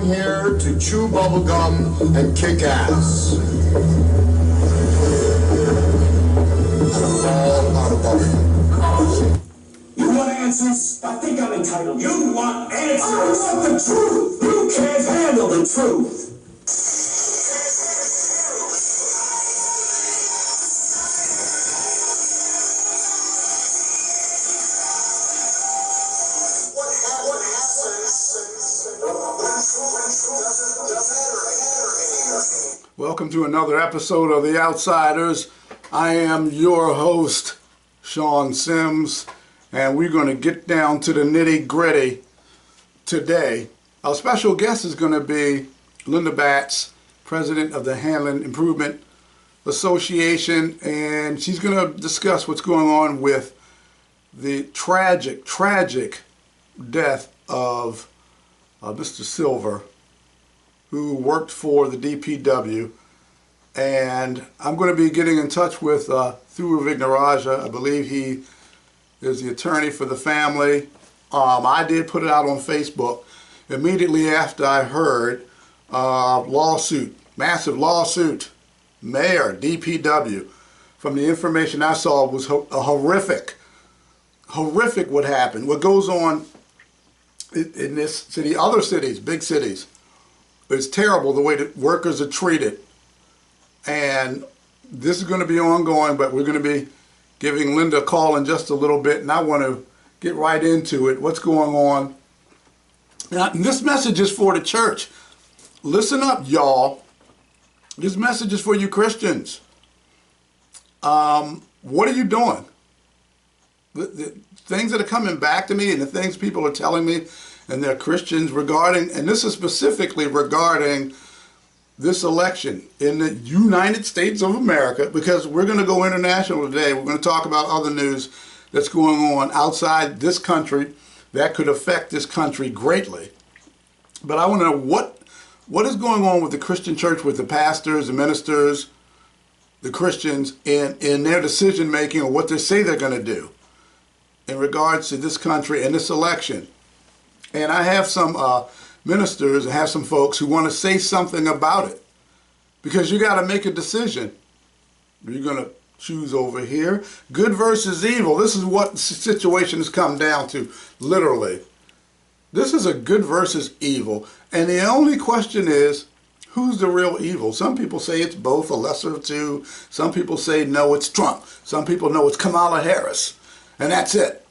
here to chew bubblegum and kick ass. All out of bubblegum. You want answers? I think I'm entitled. You want answers? I want the truth. You can't handle the truth. Welcome to another episode of The Outsiders. I am your host, Sean Sims, and we're going to get down to the nitty-gritty today. Our special guest is going to be Linda Batts, president of the Hanlon Improvement Association, and she's going to discuss what's going on with the tragic death of Mr. Silver, who worked for the DPW. And I'm going to be getting in touch with Thuru Vignaraja. I believe he is the attorney for the family. I did put it out on Facebook immediately after I heard lawsuit, massive lawsuit, mayor, DPW. From the information I saw, it was horrific what happened. What goes on in this city, other cities, big cities, it's terrible the way that workers are treated. And this is going to be ongoing, but we're going to be giving Linda a call in just a little bit, and I want to get right into it. What's going on? Now, this message is for the church. Listen up, y'all. This message is for you Christians. What are you doing? The things that are coming back to me and the things people are telling me, and they're Christians regarding, and this is specifically regarding this election in the United States of America, because we're going to go international today. We're going to talk about other news that's going on outside this country that could affect this country greatly. But I want to know what is going on with the Christian church, with the pastors, the ministers, the Christians, in their decision making, or what they say they're going to do in regards to this country and this election. And I have some ministers and have some folks who want to say something about it, because you got to make a decision. Are you going to choose over here? Good versus evil. This is what the situation has come down to, literally. This is a good versus evil. And the only question is, who's the real evil? Some people say it's both, a lesser of two. Some people say, no, it's Trump. Some people know it's Kamala Harris. And that's it.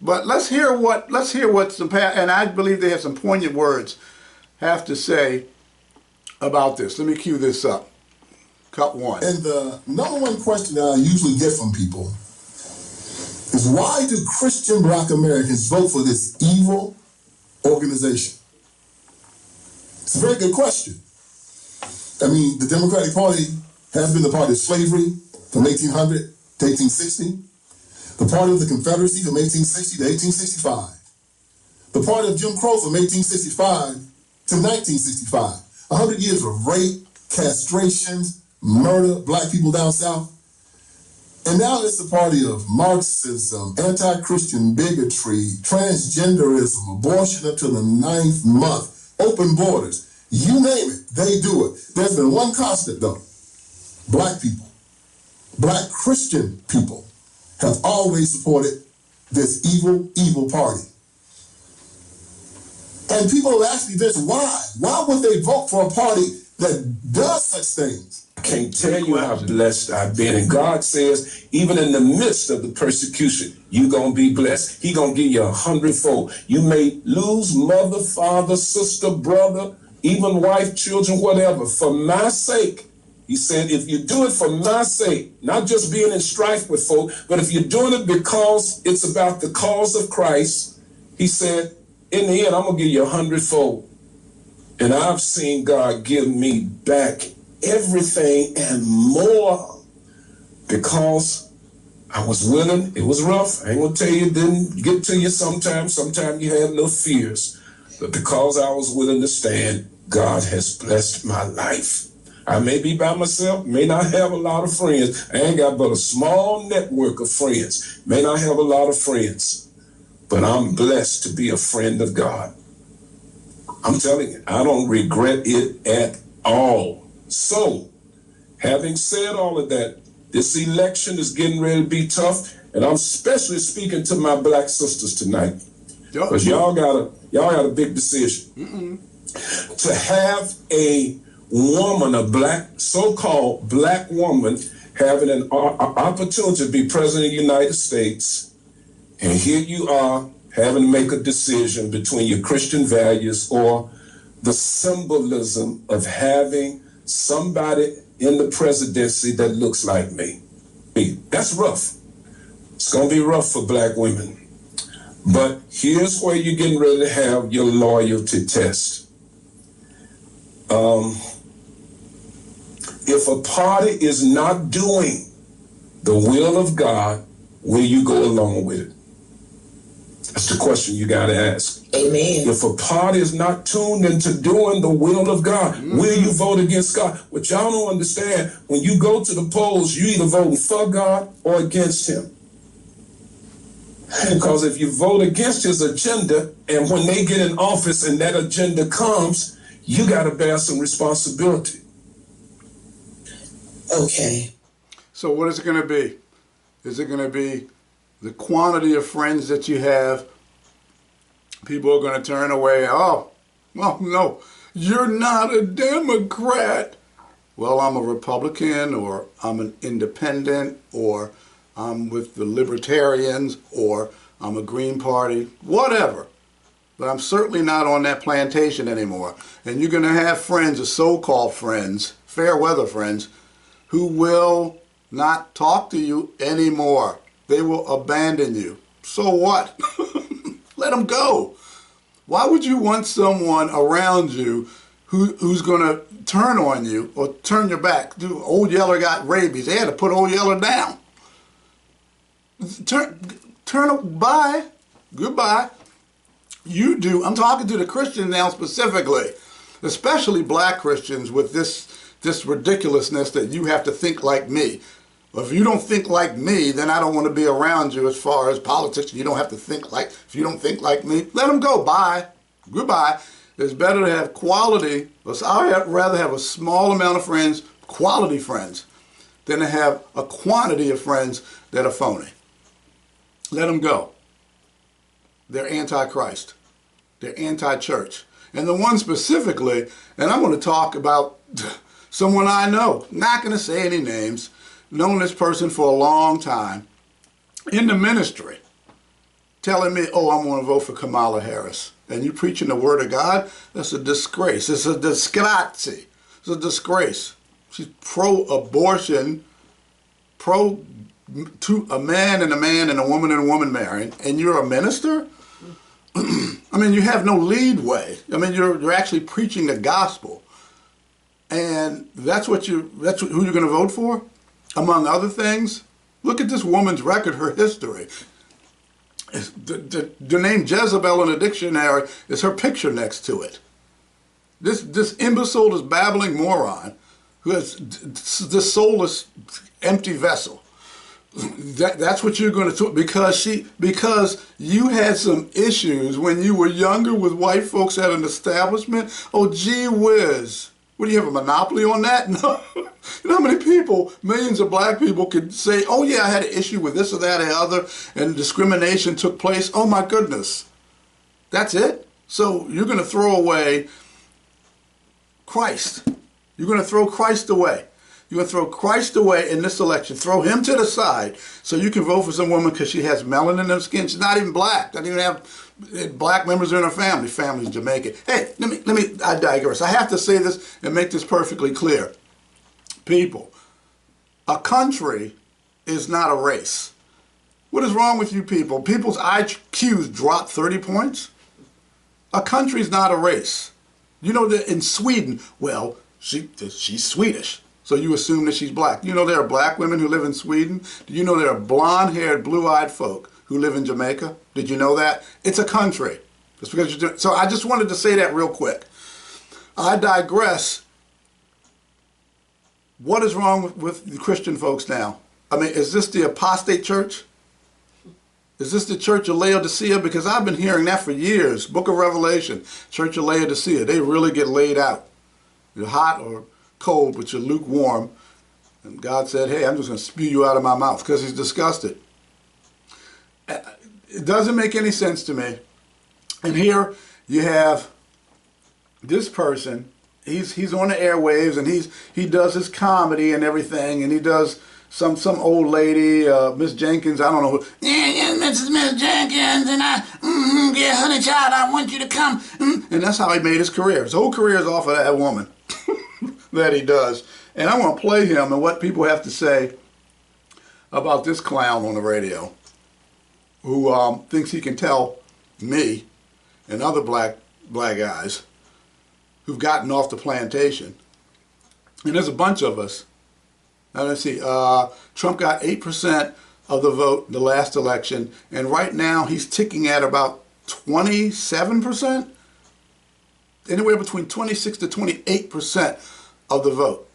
But let's hear what some, and I believe they have some poignant words, have to say about this. Let me cue this up. Cut one. And the number one question that I usually get from people is, why do Christian Black Americans vote for this evil organization? It's a very good question. I mean, the Democratic Party has been the party of slavery from 1800 to 1860. The party of the Confederacy from 1860 to 1865. The party of Jim Crow from 1865 to 1965. 100 years of rape, castrations, murder, black people down south. And now it's the party of Marxism, anti-Christian bigotry, transgenderism, abortion up to the 9th month, open borders. You name it, they do it. There's been one constant though. Black people, black Christian people, have always supported this evil party. And people have asked me this, why? Why would they vote for a party that does such things? I can't tell you how blessed I've been. And God says, even in the midst of the persecution, you're going to be blessed. He's going to give you 100-fold. You may lose mother, father, sister, brother, even wife, children, whatever. For my sake, he said, if you do it for my sake, not just being in strife with folk, but if you're doing it because it's about the cause of Christ, he said, in the end, I'm going to give you 100-fold. And I've seen God give me back everything and more, because I was willing. It was rough. I ain't going to tell you, it didn't get to you sometimes. Sometimes you had little fears. But because I was willing to stand, God has blessed my life. I may be by myself, may not have a lot of friends. I ain't got but a small network of friends. May not have a lot of friends, but I'm blessed to be a friend of God. I'm telling you, I don't regret it at all. So, having said all of that, this election is getting ready to be tough, and I'm especially speaking to my black sisters tonight, because y'all got a big decision. To have a woman, a black, so-called black woman, having an opportunity to be president of the United States, and here you are having to make a decision between your Christian values or the symbolism of having somebody in the presidency that looks like me. That's rough. It's gonna be rough for black women. But here's where you're getting ready to have your loyalty test. If a party is not doing the will of God, will you go along with it? That's the question you got to ask. Amen. If a party is not tuned into doing the will of God, will you vote against God? What y'all don't understand, when you go to the polls, you either voting for God or against him. Because if you vote against his agenda, and when they get in office and that agenda comes, you got to bear some responsibility. Okay. So what is it going to be? Is it going to be the quantity of friends that you have? People are going to turn away. Oh, well, no, you're not a Democrat. Well, I'm a Republican, or I'm an independent, or I'm with the Libertarians, or I'm a Green Party, whatever. But I'm certainly not on that plantation anymore. And you're going to have friends, or so-called friends, fair weather friends, who will not talk to you anymore. They will abandon you. So what? Let them go. Why would you want someone around you who's going to turn on you or turn your back? Dude, Old Yeller got rabies. They had to put Old Yeller down. Bye. Goodbye. You do. I'm talking to the Christians now specifically, especially black Christians with this ridiculousness that you have to think like me. Well, if you don't think like me, then I don't want to be around you as far as politics. You don't have to think like, if you don't think like me, let them go. Bye. Goodbye. It's better to have quality. I'd rather have a small amount of friends, quality friends, than to have a quantity of friends that are phony. Let them go. They're anti-Christ. They're anti-church. And the one specifically, and I'm going to talk about someone I know, not going to say any names, known this person for a long time, in the ministry, telling me, oh, I'm going to vote for Kamala Harris. And you preaching the word of God? That's a disgrace. It's a disgrazie. It's a disgrace. She's pro-abortion, pro to a man and a man and a woman marrying, and you're a minister? I mean, you have no leadway. I mean, you're actually preaching the gospel. And that's who you're going to vote for? Among other things, look at this woman's record, her history. The name Jezebel in the dictionary is her picture next to it. This imbecile, this babbling moron, who has this soulless, empty vessel. That's what you're going to do, because you had some issues when you were younger with white folks at an establishment. Oh, gee whiz. What, do you have a monopoly on that? No. You know how many people, millions of black people, could say, oh yeah, I had an issue with this or that or other, and discrimination took place. Oh my goodness. That's it? So you're going to throw away Christ. You're going to throw Christ away. You're going to throw Christ away in this election. Throw him to the side so you can vote for some woman because she has melanin in her skin. She's not even black. Doesn't even have black members in her family. Family's Jamaican. Hey, I digress. I have to say this and make this perfectly clear. People, a country is not a race. What is wrong with you people? People's IQs dropped 30 points? A country is not a race. You know that in Sweden, well, she's Swedish. So you assume that she's black. You know there are black women who live in Sweden? Do you know there are blonde-haired, blue-eyed folk who live in Jamaica? Did you know that? It's a country. Just because you're so I just wanted to say that real quick. I digress. What is wrong with the Christian folks now? I mean, is this the apostate church? Is this the Church of Laodicea? Because I've been hearing that for years. Book of Revelation, Church of Laodicea. They really get laid out. You're hot or cold, but you're lukewarm. And God said, hey, I'm just going to spew you out of my mouth because he's disgusted. It doesn't make any sense to me. And here you have this person. He's on the airwaves, and he does his comedy and everything, and he does some old lady, Miss Jenkins, I don't know who. Yeah, Mrs. Miss Jenkins, and yeah, honey child, I want you to come. And that's how he made his career. His whole career is off of that woman that he does. And I want to play him and what people have to say about this clown on the radio who thinks he can tell me and other black guys who've gotten off the plantation. And there's a bunch of us. Now let's see, Trump got 8% of the vote the last election, and right now he's ticking at about 27%? Anywhere between 26 to 28% of the vote.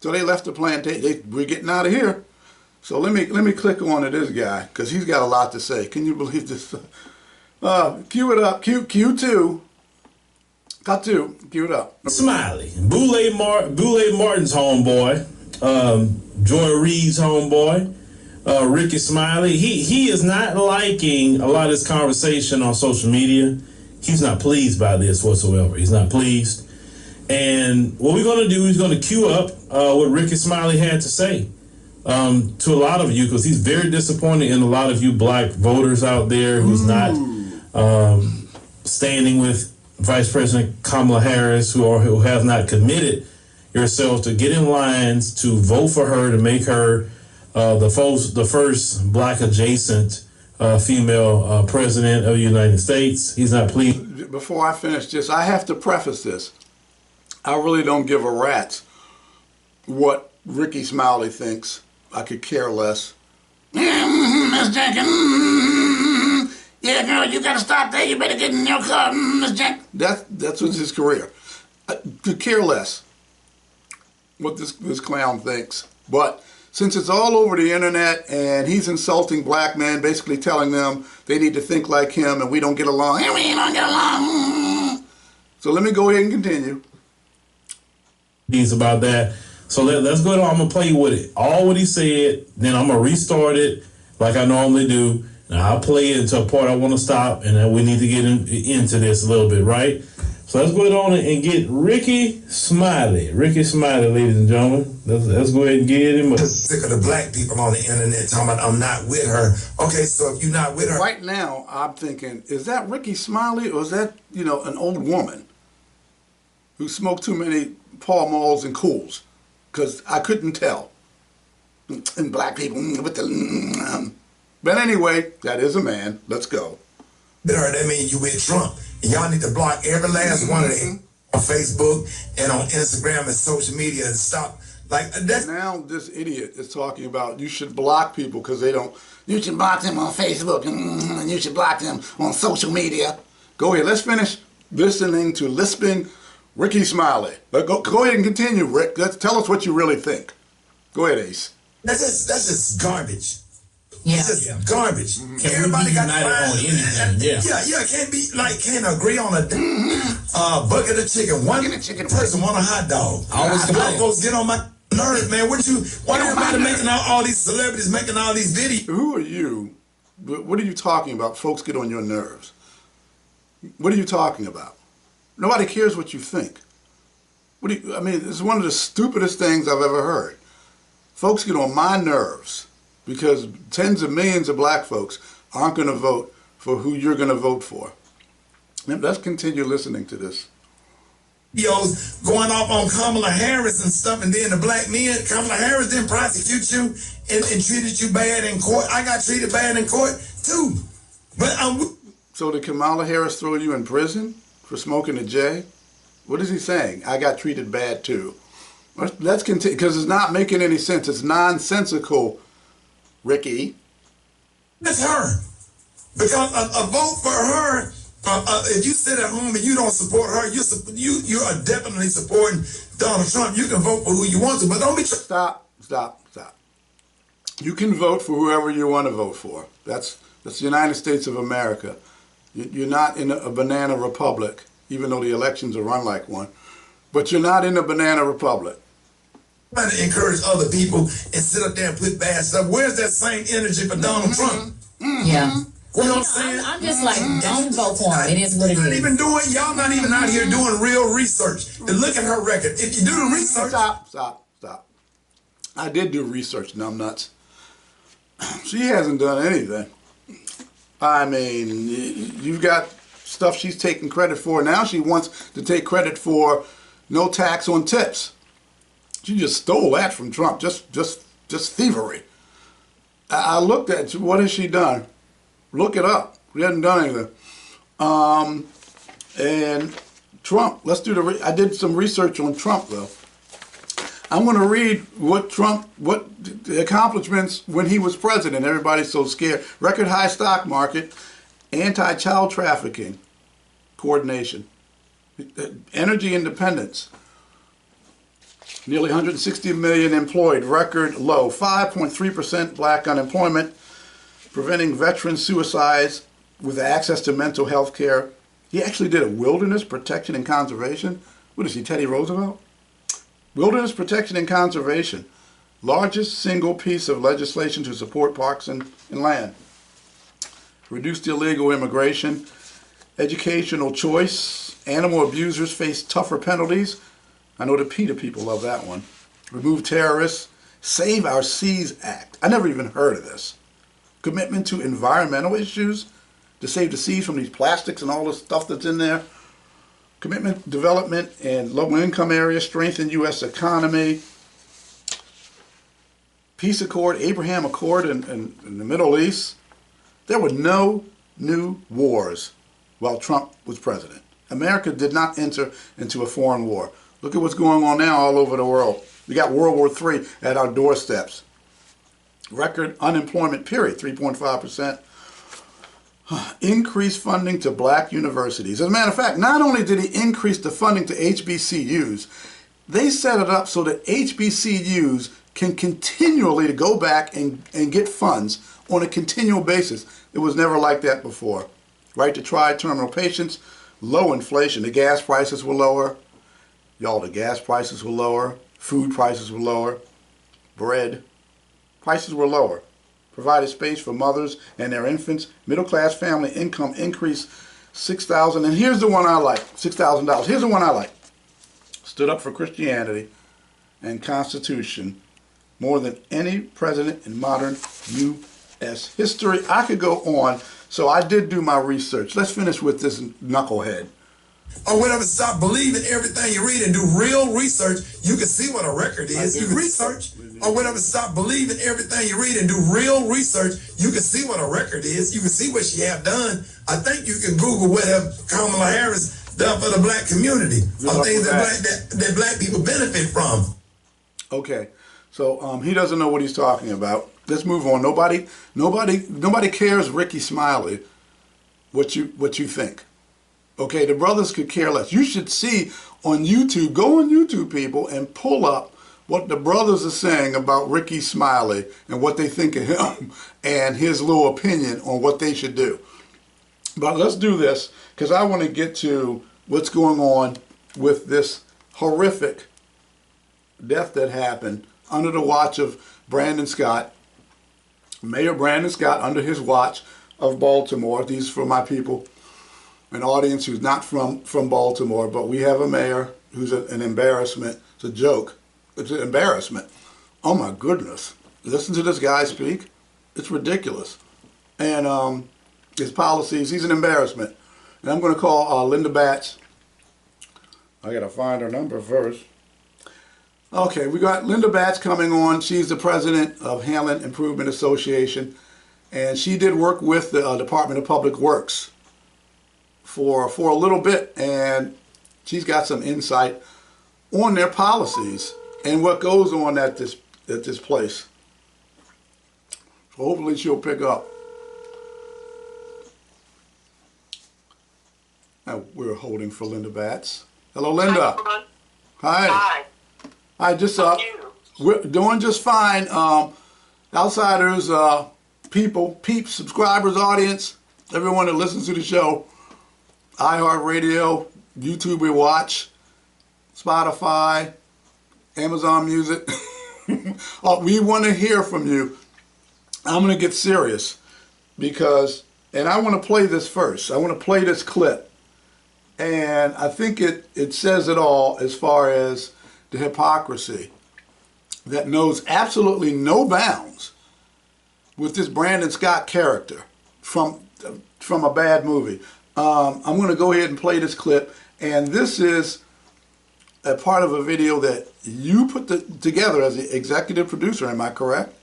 So they left the plantation. We're getting out of here. So let me click on to this guy, because he's got a lot to say. Can you believe this? Cue it up, Q2. Got to cue it up. Smiley, Boulay Martin's homeboy, Joy Reid's homeboy, Ricky Smiley. He is not liking a lot of this conversation on social media. He's not pleased by this whatsoever. He's not pleased. And what we're going to do is going to cue up what Ricky Smiley had to say to a lot of you, because he's very disappointed in a lot of you black voters out there who's not standing with Vice President Kamala Harris, who have not committed yourselves to get in lines to vote for her, to make her the first black adjacent female president of the United States. He's not pleased. Before I finish this, I have to preface this. I really don't give a rat's what Ricky Smiley thinks. I could care less. Miss Jenkins. Yeah, girl, you gotta stop there. You better get in your car, Miss Jenkins. That's what's his career. I could care less what this clown thinks. But since it's all over the internet and he's insulting black men, basically telling them they need to think like him and we don't get along. Hey, we don't get along. So let me go ahead and continue. He's about that. So let's go ahead. I'm going to play with it. All what he said, then I'm going to restart it like I normally do. Now I'll play it until a part I want to stop, and then we need to get into this a little bit, right? So let's go ahead on and get Ricky Smiley. Ricky Smiley, ladies and gentlemen. Let's go ahead and get him. Sick of the black people on the internet talking about I'm not with her. Okay, so if you're not with her. Right now, I'm thinking, is that Ricky Smiley or is that, an old woman who smoked too many Pall Malls and Cools? Because I couldn't tell. And black people with the... But anyway, that is a man. Let's go. With her, that means you with Trump. And y'all need to block every last one of them on Facebook and on Instagram and social media and stop. Like that's now this idiot is talking about you should block people because they don't. You should block them on Facebook and you should block them on social media. Go ahead. Let's finish listening to lisping Ricky Smiley. Go ahead and continue, Rick. Tell us what you really think. Go ahead, Ace. That's just garbage. Yeah. It's just garbage. Can Everybody we be got united on anything? Yeah. Can't agree on a bucket of chicken. One person want a hot dog. Black folks get on my nerves, man. Why everybody making all these celebrities making all these videos? Who are you? What are you talking about? Folks get on your nerves. What are you talking about? Nobody cares what you think. It's one of the stupidest things I've ever heard. Folks get on my nerves because tens of millions of black folks aren't going to vote for who you're going to vote for. Let's continue listening to this. Videos going off on Kamala Harris and stuff, and then the black men, Kamala Harris didn't prosecute you and treated you bad in court. I got treated bad in court too. But So did Kamala Harris throw you in prison for smoking a J? What is he saying? I got treated bad too. Let's continue, because it's not making any sense. It's nonsensical, Ricky. It's her. Because a vote for her, if you sit at home and you don't support her, you are definitely supporting Donald Trump. You can vote for who you want to, but don't be... Stop. You can vote for whoever you want to vote for. That's the United States of America. You're not in a banana republic, even though the elections are run like one. But you're not in a banana republic. Trying to encourage other people and sit up there and put bad stuff. Where's that same energy for Donald Trump? Yeah. You know what I'm saying? I'm just like, don't vote for him. It is what it Not is. even doing, y'all not even out here doing real research. And look at her record. If you do the research. Stop. I did do research, numbnuts. She hasn't done anything. I mean, you've got stuff she's taking credit for. Now she wants to take credit for no tax on tips. She just stole that from Trump. Just thievery. I looked at what has she done. Look it up. We hasn't done anything. And Trump. Let's do I did some research on Trump though. I'm going to read what the accomplishments when he was president. Everybody's so scared. Record high stock market, anti-child trafficking coordination, energy independence, nearly 160 million employed, record low, 5.3% black unemployment, preventing veteran suicides with access to mental health care. He actually did a wilderness protection and conservation. What is he, Teddy Roosevelt? Wilderness protection and conservation, largest single piece of legislation to support parks and land. Reduced illegal immigration, educational choice, animal abusers face tougher penalties. I know the PETA people love that one. Remove terrorists, Save Our Seas Act. I never even heard of this. Commitment to environmental issues, to save the seas from these plastics and all the stuff that's in there. Commitment, development in low-income areas, strengthen U.S. economy. Peace Accord, Abraham Accord in the Middle East. There were no new wars while Trump was president. America did not enter into a foreign war. Look at what's going on now all over the world. We got World War III at our doorsteps. Record unemployment period, 3.5%. Increased funding to black universities. As a matter of fact, not only did he increase the funding to HBCUs, they set it up so that HBCUs can continually to go back and get funds on a continual basis. It was never like that before. Right to try terminal patients, low inflation. The gas prices were lower. Y'all, the gas prices were lower. Food prices were lower. Bread prices were lower. Provided space for mothers and their infants. Middle-class family income increased $6,000. And here's the one I like, $6,000. Here's the one I like. Stood up for Christianity and Constitution more than any president in modern U.S. history. I could go on, so I did do my research. Let's finish with this knucklehead. Or whatever, stop believing everything you read and do real research. You can see what a record is. You research. Or whatever, stop believing everything you read and do real research. You can see what a record is. You can see what she have done. I think you can Google what have Kamala Harris done for the black community. Or things that black people benefit from. Okay, so he doesn't know what he's talking about. Let's move on. Nobody cares, Ricky Smiley, what you think. Okay, the brothers could care less. You should see on YouTube, go on YouTube, people, and pull up what the brothers are saying about Ricky Smiley and what they think of him and his little opinion on what they should do. But let's do this, because I want to get to what's going on with this horrific death that happened under the watch of Brandon Scott, Mayor Brandon Scott, under his watch of Baltimore. These are for my people. An audience who's not from Baltimore, but we have a mayor who's an embarrassment. It's a joke. It's an embarrassment. Oh my goodness. Listen to this guy speak. It's ridiculous. And his policies, he's an embarrassment. And I'm going to call Linda Batts. I got to find her number first. Okay, we got Linda Batts coming on. She's the president of Hanlon Improvement Association. And she did work with the Department of Public Works for a little bit, and she's got some insight on their policies and what goes on at this place. So hopefully she'll pick up. Now we're holding for Linda Batts. Hello, Linda. Hi. Hi. Hi. We're doing just fine. Outsiders, peeps, subscribers, audience, everyone that listens to the show, iHeartRadio, YouTube we watch, Spotify, Amazon Music. We want to hear from you. I'm going to get serious because, and I want to play this first. I want to play this clip. And I think it says it all as far as the hypocrisy that knows absolutely no bounds with this Brandon Scott character from a bad movie. I'm going to go ahead and play this clip. And this is a part of a video that you put together as the executive producer. Am I correct?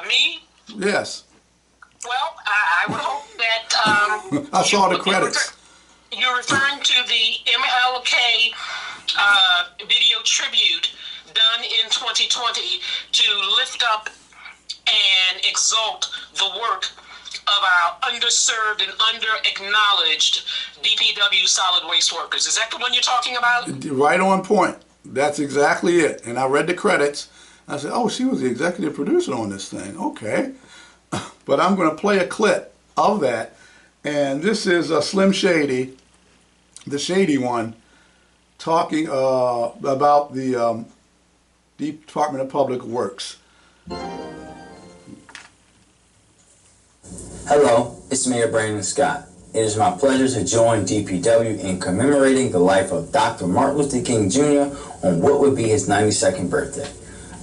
Me? Yes. Well, I would hope that... I saw the credits. You're referring to the MLK video tribute done in 2020 to lift up and exalt the work of our underserved and under-acknowledged DPW solid waste workers. Is that the one you're talking about? Right on point. That's exactly it. And I read the credits. I said, oh, she was the executive producer on this thing. Okay. But I'm going to play a clip of that. And this is Slim Shady, the shady one, talking about the Department of Public Works. Hello, it's Mayor Brandon Scott. It is my pleasure to join DPW in commemorating the life of Dr. Martin Luther King Jr. on what would be his 92nd birthday.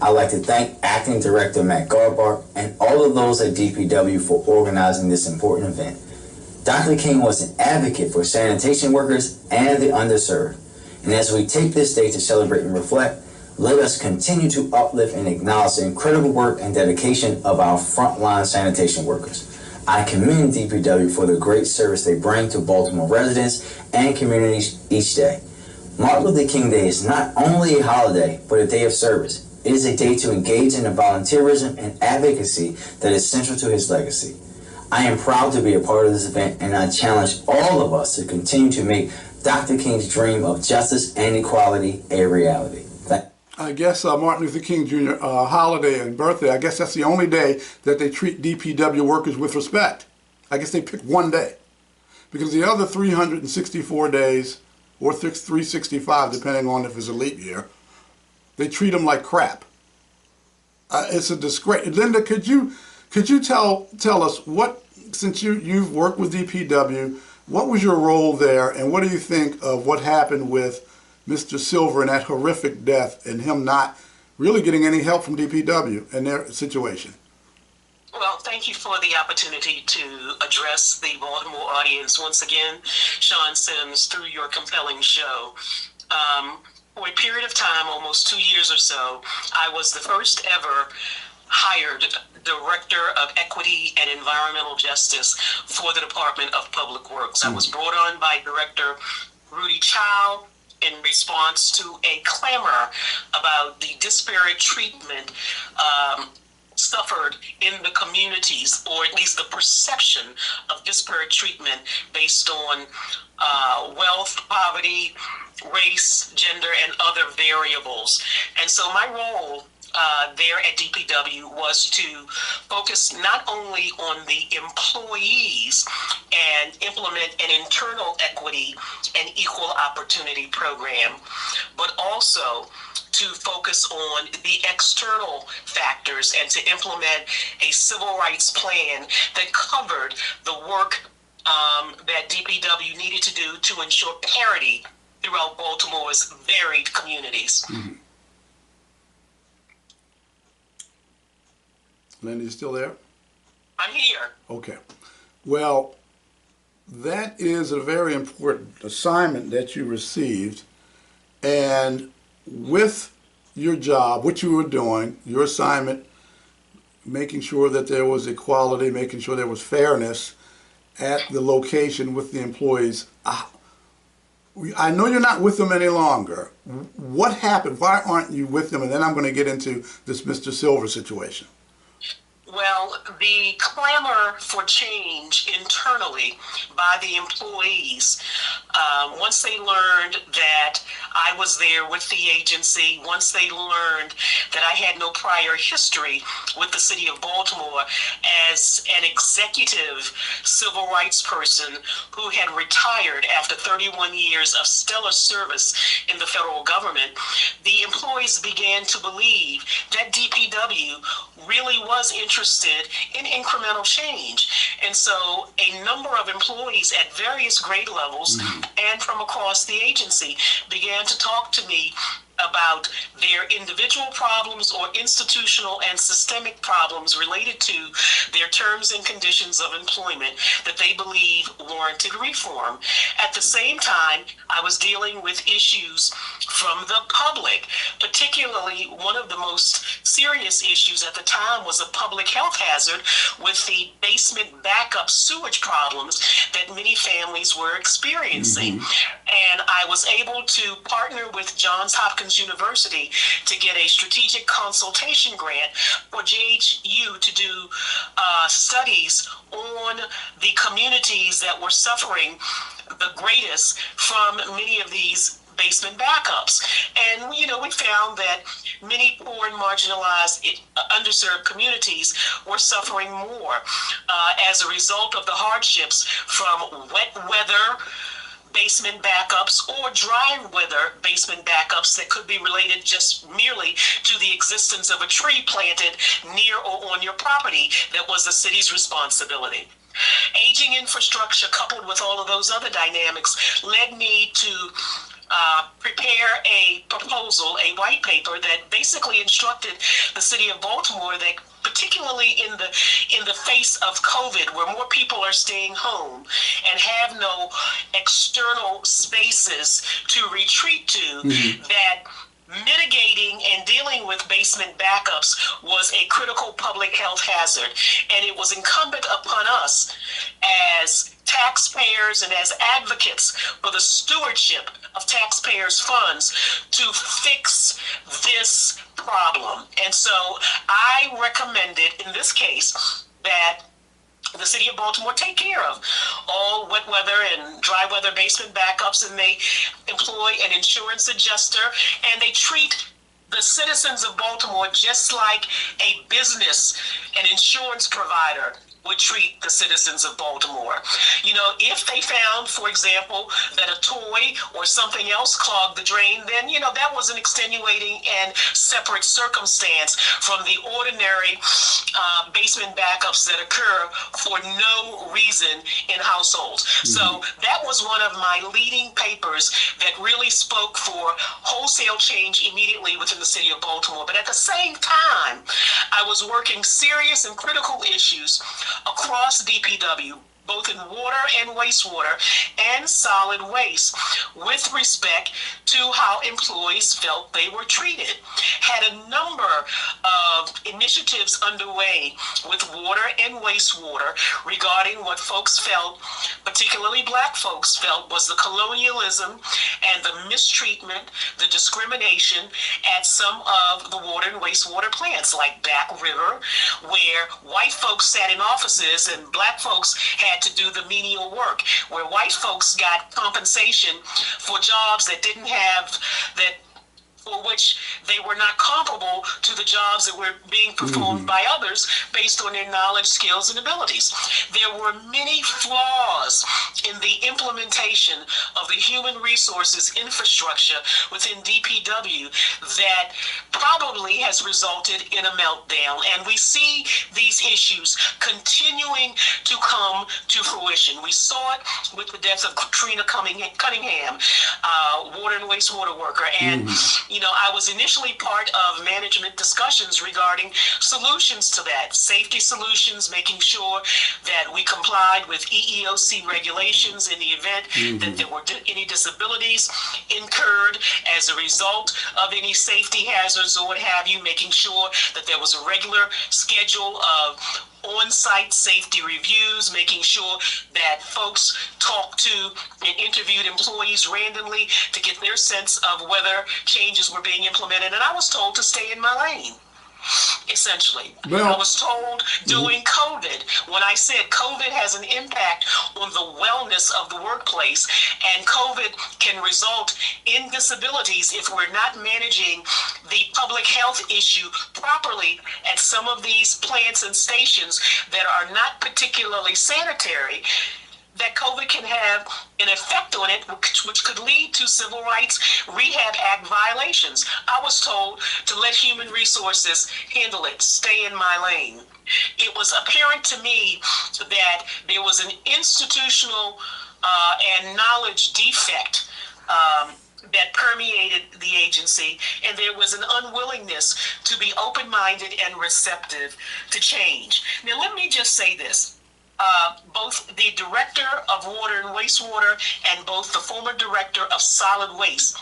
I'd like to thank Acting Director Matt Garbark and all of those at DPW for organizing this important event. Dr. King was an advocate for sanitation workers and the underserved. And as we take this day to celebrate and reflect, let us continue to uplift and acknowledge the incredible work and dedication of our frontline sanitation workers. I commend DPW for the great service they bring to Baltimore residents and communities each day. Martin Luther King Day is not only a holiday, but a day of service. It is a day to engage in the volunteerism and advocacy that is central to his legacy. I am proud to be a part of this event, and I challenge all of us to continue to make Dr. King's dream of justice and equality a reality. I guess Martin Luther King Jr. Holiday and birthday, I guess that's the only day that they treat DPW workers with respect. I guess they pick one day. Because the other 364 days, or 365, depending on if it's a leap year, they treat them like crap. It's a disgrace. Linda, could you tell us what, since you've worked with DPW, what was your role there, and what do you think of what happened with Mr. Silver and that horrific death and him not really getting any help from DPW and their situation? Well, thank you for the opportunity to address the Baltimore audience once again, Sean Sims, through your compelling show. For a period of time, almost 2 years or so, I was the first ever hired Director of Equity and Environmental Justice for the Department of Public Works. I was brought on by Director Rudy Chow in response to a clamor about the disparate treatment suffered in the communities, or at least the perception of disparate treatment based on wealth, poverty, race, gender, and other variables. And so my role there at DPW was to focus not only on the employees and implement an internal equity and equal opportunity program, but also to focus on the external factors and to implement a civil rights plan that covered the work that DPW needed to do to ensure parity throughout Baltimore's varied communities. Mm-hmm. Linda, you still there? I'm here. Okay. Well, that is a very important assignment that you received. And with your job, what you were doing, your assignment, making sure that there was equality, making sure there was fairness at the location with the employees. I know you're not with them any longer. What happened? Why aren't you with them? And then I'm going to get into this Mr. Silver situation. Well, the clamor for change internally by the employees, once they learned that I was there with the agency once they learned that I had no prior history with the city of Baltimore as an executive civil rights person who had retired after 31 years of stellar service in the federal government. The employees began to believe that DPW really was interested in incremental change. And so a number of employees at various grade levels and from across the agency began to talk to me about their individual problems or institutional and systemic problems related to their terms and conditions of employment that they believe warranted reform. At the same time, I was dealing with issues from the public, particularly one of the most serious issues at the time was a public health hazard with the basement backup sewage problems that many families were experiencing. And I was able to partner with Johns Hopkins University to get a strategic consultation grant for JHU to do studies on the communities that were suffering the greatest from many of these basement backups. And, we found that many poor and marginalized, underserved communities were suffering more as a result of the hardships from wet weather basement backups or dry weather basement backups that could be related just merely to the existence of a tree planted near or on your property that was the city's responsibility. Aging infrastructure coupled with all of those other dynamics led me to prepare a proposal, a white paper that basically instructed the city of Baltimore that particularly in the face of COVID, where more people are staying home and have no external spaces to retreat to, that mitigating and dealing with basement backups was a critical public health hazard. And it was incumbent upon us as taxpayers and as advocates for the stewardship of taxpayers' funds to fix this problem. And so I recommended in this case that the city of Baltimore take care of all wet weather and dry weather basement backups, and they employ an insurance adjuster, and they treat the citizens of Baltimore just like a business, an insurance provider would treat the citizens of Baltimore. If they found, for example, that a toy or something else clogged the drain, then, that was an extenuating and separate circumstance from the ordinary basement backups that occur for no reason in households. So that was one of my leading papers that really spoke for wholesale change immediately within the city of Baltimore. But at the same time, I was working serious and critical issues across DPW, both in water and wastewater and solid waste, with respect to how employees felt they were treated. Had a number of initiatives underway with water and wastewater regarding what folks felt, particularly Black folks felt, was the colonialism and the mistreatment, the discrimination at some of the water and wastewater plants, like Back River, where white folks sat in offices and Black folks had to do the menial work, where white folks got compensation for jobs that didn't have that, for which they were not comparable to the jobs that were being performed by others based on their knowledge, skills, and abilities. There were many flaws in the implementation of the human resources infrastructure within DPW that probably has resulted in a meltdown. And we see these issues continuing to come to fruition. We saw it with the death of Katrina Cunningham, water and wastewater worker. And I was initially part of management discussions regarding solutions to that, safety solutions, making sure that we complied with EEOC regulations in the event that there were any disabilities incurred as a result of any safety hazards or what have you, making sure that there was a regular schedule of on-site safety reviews, making sure that folks talked to and interviewed employees randomly to get their sense of whether changes were being implemented. And I was told to stay in my lane. essentially. Well, I was told during COVID, when I said COVID has an impact on the wellness of the workplace, and COVID can result in disabilities if we're not managing the public health issue properly at some of these plants and stations that are not particularly sanitary, that COVID can have an effect on it, which could lead to Civil Rights Rehab Act violations. I was told to let human resources handle it, stay in my lane. It was apparent to me that there was an institutional and knowledge defect that permeated the agency, and there was an unwillingness to be open-minded and receptive to change. Now, let me just say this. Both the director of water and wastewater and both the former director of solid waste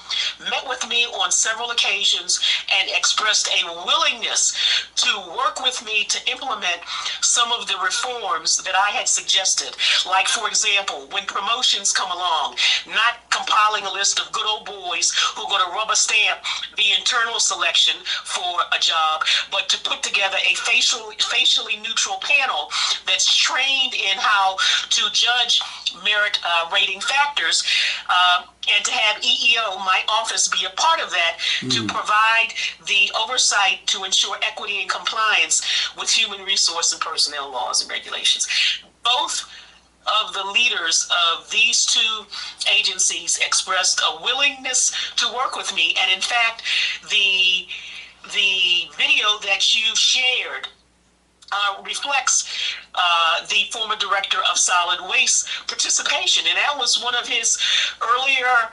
met with me on several occasions and expressed a willingness to work with me to implement some of the reforms that I had suggested. Like, for example, when promotions come along, not compiling a list of good old boys who are going to rubber stamp the internal selection for a job, but to put together a facially neutral panel that's trained in how to judge merit rating factors, and to have EEO, my office, be a part of that to provide the oversight to ensure equity and compliance with human resource and personnel laws and regulations. Both of the leaders of these two agencies expressed a willingness to work with me, and in fact, the video that you shared reflects the former director of solid waste participation, and that was one of his earlier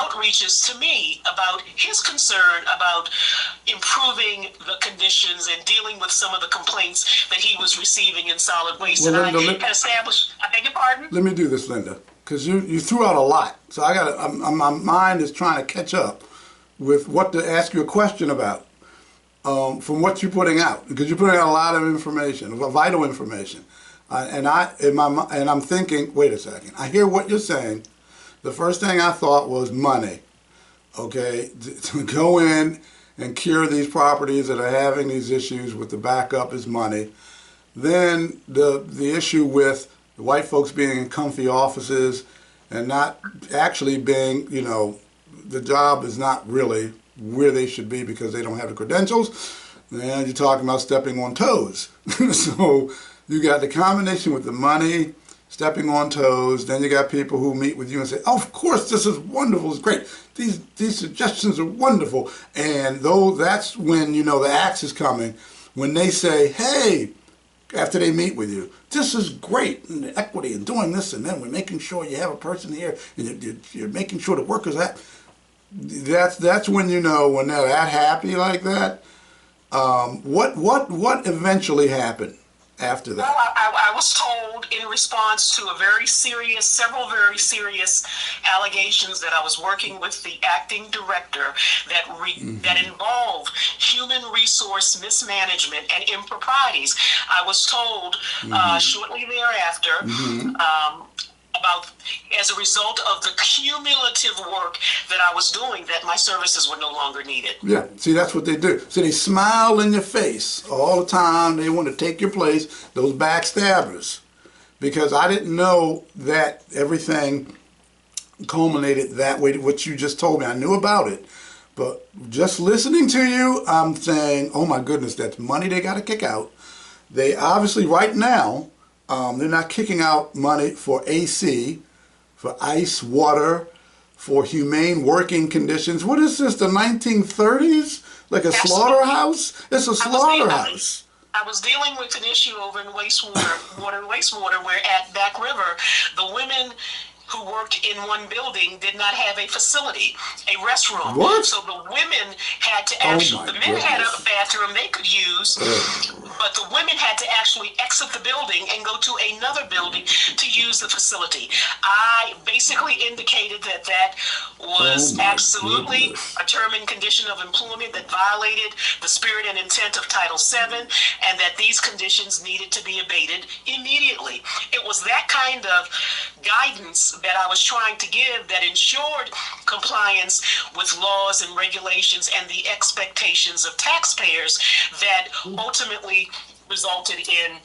outreaches to me about his concern about improving the conditions and dealing with some of the complaints that he was receiving in solid waste. Well, and Linda, I established, I beg your pardon? Let me do this, Linda, because you threw out a lot, so my mind is trying to catch up with what to ask you a question about. From what you're putting out, because you're putting out a lot of information, vital information, and I'm thinking, wait a second, I hear what you're saying. The first thing I thought was money. Okay, to go in and cure these properties that are having these issues with the backup is money. Then the issue with the white folks being in comfy offices and not actually being, the job is not really where they should be because they don't have the credentials. And you're talking about stepping on toes. So you got the combination with the money, stepping on toes, then you got people who meet with you and say, oh, of course, this is wonderful, it's great. These suggestions are wonderful. And though that's when, the axe is coming, when they say, hey, after they meet with you, this is great, and the equity and doing this, and then we're making sure you have a person here, and you're making sure the workers are that's when when they're that happy like that. What eventually happened after that? Well, I was told in response to several very serious allegations that I was working with the acting director that involved human resource mismanagement and improprieties. I was told shortly thereafter about, as a result of the cumulative work that I was doing, that my services were no longer needed. Yeah, see, that's what they do. So they smile in your face all the time. They want to take your place, those backstabbers. Because I didn't know that everything culminated that way, what you just told me. I knew about it. But just listening to you, I'm saying, oh my goodness, that's money they got to kick out. They obviously, right now, they're not kicking out money for AC, for ice, water, for humane working conditions. What is this, the 1930s? Like a slaughterhouse? It's a slaughterhouse. I was dealing with an issue over in water and wastewater, where at Back River, the women who worked in one building did not have a facility, a restroom. What? So the women had to actually, the men had a bathroom they could use, but the women had to actually exit the building and go to another building to use the facility. I basically indicated that that was absolutely a term and condition of employment that violated the spirit and intent of Title VII, and that these conditions needed to be abated immediately. It was that kind of guidance that I was trying to give that ensured compliance with laws and regulations and the expectations of taxpayers that ultimately resulted in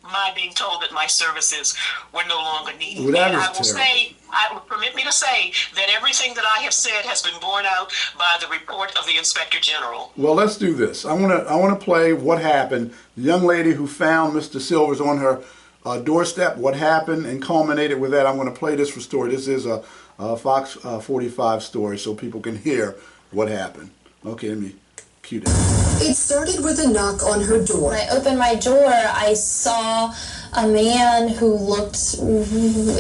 my being told that my services were no longer needed. Well, that and is I will terrible. permit me to say that everything that I have said has been borne out by the report of the Inspector General. Well, let's do this. I want to play what happened. The young lady who found Mr. Silvers on her doorstep, what happened, and culminated with that. I'm going to play this for story. This is a Fox 45 story, so people can hear what happened. Okay, let me cue that. It started with a knock on her door. When I opened my door, I saw a man who looked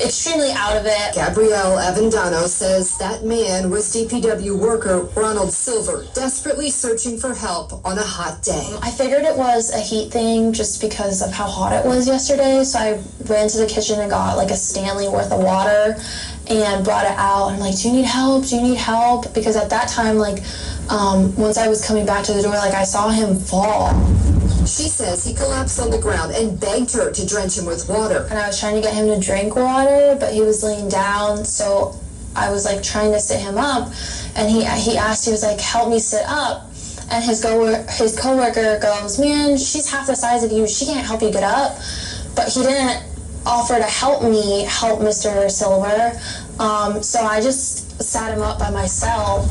extremely out of it. Gabrielle Avendano says that man was DPW worker Ronald Silver, desperately searching for help on a hot day. I figured it was a heat thing just because of how hot it was yesterday, so I ran to the kitchen and got like a Stanley worth of water and brought it out. I'm like, do you need help? Do you need help? Because at that time, like, once I was coming back to the door, like, I saw him fall. She says he collapsed on the ground and begged her to drench him with water. And I was trying to get him to drink water, but he was laying down, so I was like trying to sit him up, and he asked, he was like, help me sit up. And his coworker goes, man, she's half the size of you, she can't help you get up. But he didn't offer to help me help Mr. Silver, so I just sat him up by myself.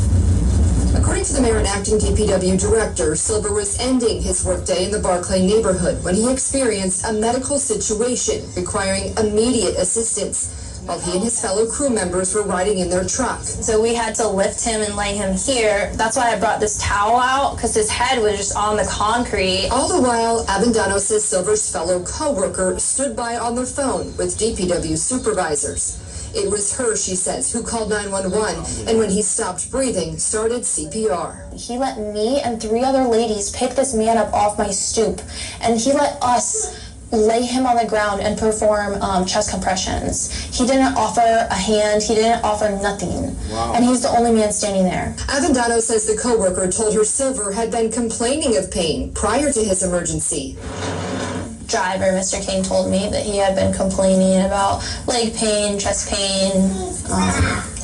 According to the mayor and acting DPW director, Silver was ending his workday in the Barclay neighborhood when he experienced a medical situation requiring immediate assistance while he and his fellow crew members were riding in their truck. So we had to lift him and lay him here. That's why I brought this towel out, because his head was just on the concrete. All the while, Avendano says Silver's fellow co-worker stood by on the phone with DPW supervisors. It was her, she says, who called 911, and when he stopped breathing, started CPR. He let me and 3 other ladies pick this man up off my stoop, and he let us lay him on the ground and perform chest compressions. He didn't offer a hand, he didn't offer nothing. Wow. And he's the only man standing there. Avendano says the co-worker told her Silver had been complaining of pain prior to his emergency. Driver, Mr. King, told me that he had been complaining about leg pain, chest pain,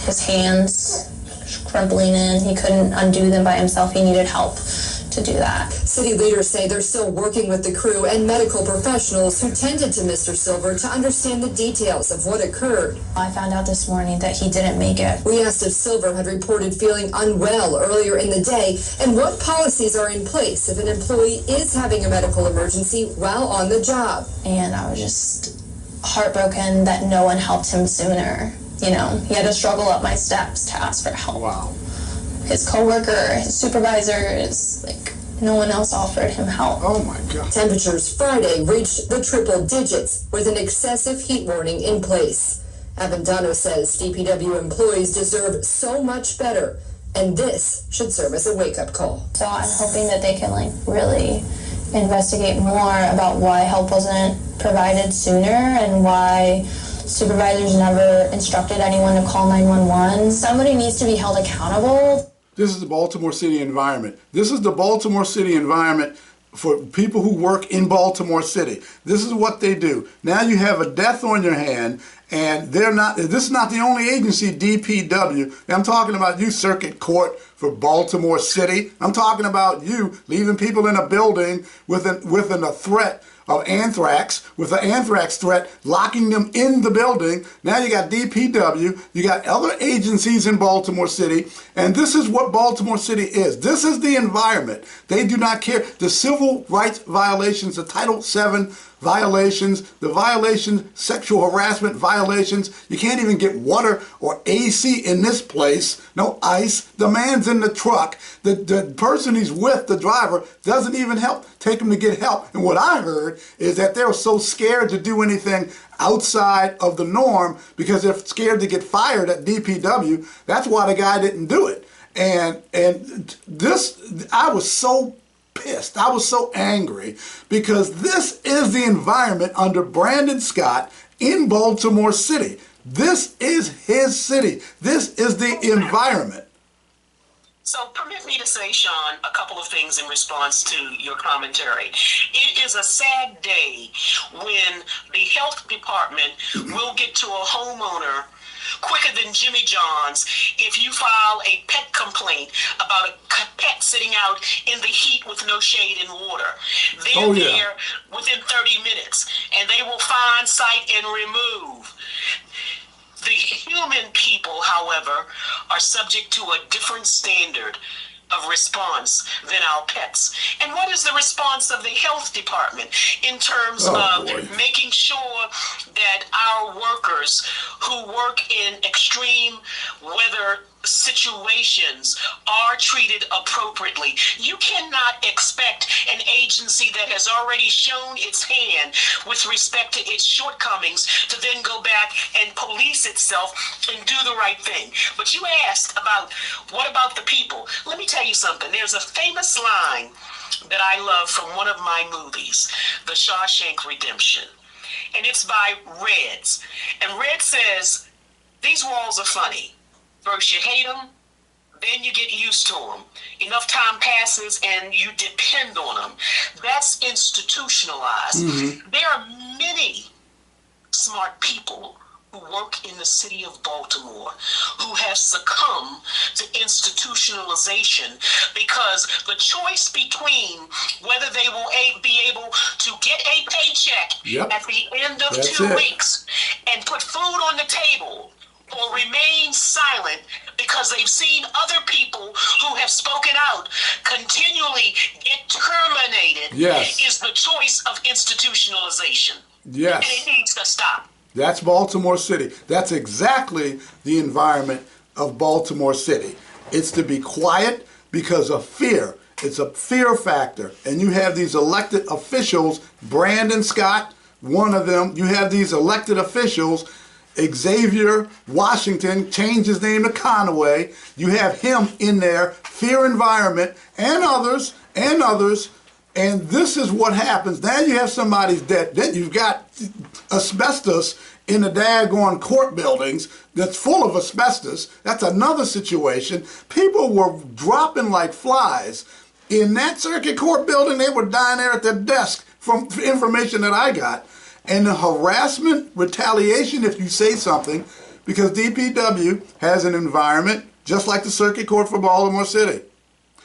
his hands crumpling in. He couldn't undo them by himself. He needed help to do that. City leaders say they're still working with the crew and medical professionals who tended to Mr. Silver to understand the details of what occurred. I found out this morning that he didn't make it. We asked if Silver had reported feeling unwell earlier in the day and what policies are in place if an employee is having a medical emergency while on the job. And I was just heartbroken that no one helped him sooner. You know, he had to struggle up my steps to ask for help. Wow. His coworker, his supervisors, like, no one else offered him help. Oh my God. Temperatures Friday reached the triple digits with an excessive heat warning in place. Avendano says DPW employees deserve so much better, and this should serve as a wake-up call. So I'm hoping that they can, like, really investigate more about why help wasn't provided sooner and why supervisors never instructed anyone to call 911. Somebody needs to be held accountable. This is the Baltimore City environment. This is the Baltimore City environment for people who work in Baltimore City. This is what they do. Now you have a death on your hand, and this is not the only agency, DPW. I'm talking about you, Circuit Court for Baltimore City. I'm talking about you leaving people in a building with a threat of anthrax, with an anthrax threat, locking them in the building. Now you got DPW, you got other agencies in Baltimore City, and this is what Baltimore City is. This is the environment. They do not care. The civil rights violations, the Title VII violations, the violations, sexual harassment violations. You can't even get water or AC in this place. No ice. The man's in the truck. The person he's with, the driver, doesn't even take him to get help. And what I heard is that they were so scared to do anything outside of the norm because they're scared to get fired at DPW. That's why the guy didn't do it. And this, I was so pissed. I was so angry because this is the environment under Brandon Scott in Baltimore City. This is his city. This is the environment. So permit me to say, Sean, a couple of things in response to your commentary. It is a sad day when the health department will get to a homeowner quicker than Jimmy John's if you file a pet complaint about a pet sitting out in the heat with no shade and water. They're there within 30 minutes, and they will find, cite, and remove. The human people, however, are subject to a different standard of response than our pets. And what is the response of the health department in terms of making sure that our workers who work in extreme weather situations are treated appropriately? You cannot expect an agency that has already shown its hand with respect to its shortcomings to then go back and police itself and do the right thing. But you asked about, what about the people? Let me tell you something. There's a famous line that I love from one of my movies, The Shawshank Redemption. And it's by Reds. And Red says, these walls are funny. First you hate them, then you get used to them. Enough time passes and you depend on them. That's institutionalized. There are many smart people who work in the city of Baltimore who have succumbed to institutionalization because the choice between whether they will be able to get a paycheck at the end of 2 weeks and put food on the table or remain silent because they've seen other people who have spoken out continually get terminated is the choice of institutionalization. Yes. And it needs to stop. That's Baltimore City. That's exactly the environment of Baltimore City. It's to be quiet because of fear. It's a fear factor. And you have these elected officials, Brandon Scott, one of them. You have these elected officials, Xavier Washington, changed his name to Conaway. You have him in there, fear environment, and others, and this is what happens. Now you have somebody's dead. Then you've got asbestos in the daggone court buildings that's full of asbestos. That's another situation. People were dropping like flies. In that circuit court building, they were dying there at their desk from information that I got. And the harassment, retaliation if you say something, because DPW has an environment, just like the Circuit Court for Baltimore City,